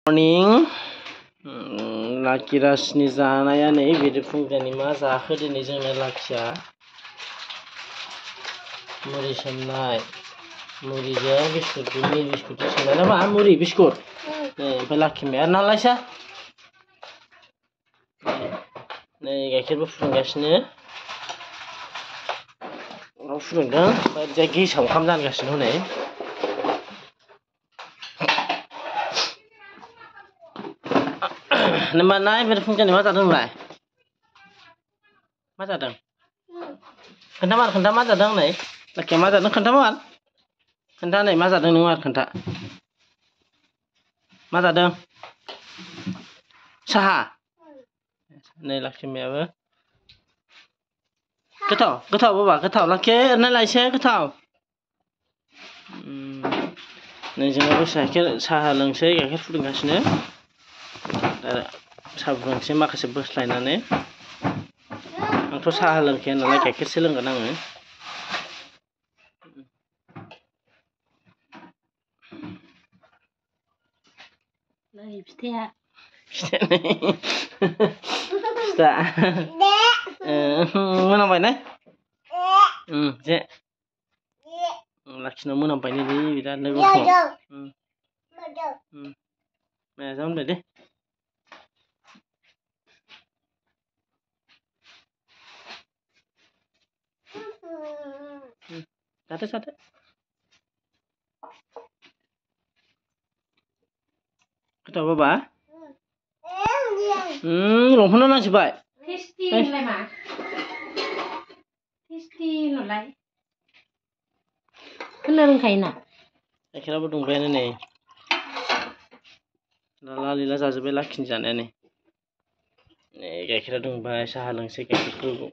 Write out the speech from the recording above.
morning लाखि राजनि जानाया नै बिदि फुंजानि मा जाखो दिनै जोंनो लाखिया मुरि सोमनाय मुरिजों बिस्कुट मिल बिस्कुट सोमनाय ना मा मुरि बिस्कुट ओमफ्राय लाखिमाया नालायसा नै गाइखेरबो फुदुंगासिनो फुदुंदों ओमफ्राय गेसाव ओंखाम जानगासिनो हनै नोमा नाय बेर फुंजानि मा जादों होनलाय मा जादों खोन्था मा जादों नै लाखिया मा जादों खोन्था नै मा जादों नों आरो खोन्था मा जादों साहा नै लाखिमायाबो गोथाव बाबा गोथाव लाखि ओरैनो लायसै गोथाव नै जोंना दसे साहा लोंसै गाइखेर फुदुंगासिनो साहा फुदुंसै माखासे बोस्लायनानै आंथ' साहा लोंखाया नालाय गाइखेरसो लोंगोन आङो नै फिथाया फिथा मोनामबाय ने जे लाखिनाव मोनामबाय नै बिरादनो गथ'आव माया जामबाय दे जादो गोथाव बाबा लंफाना नांजोबबाय टेस्टि होनलाय मा टेस्टि होनलाय होननो रोंखायोना गाइखेराबो दुंबायानो नै लाला लिला जाजोब्बाय लाखिनि जानायानो नै गाइखेरा दुंबाय साहा लोंसै गाइखेरखौ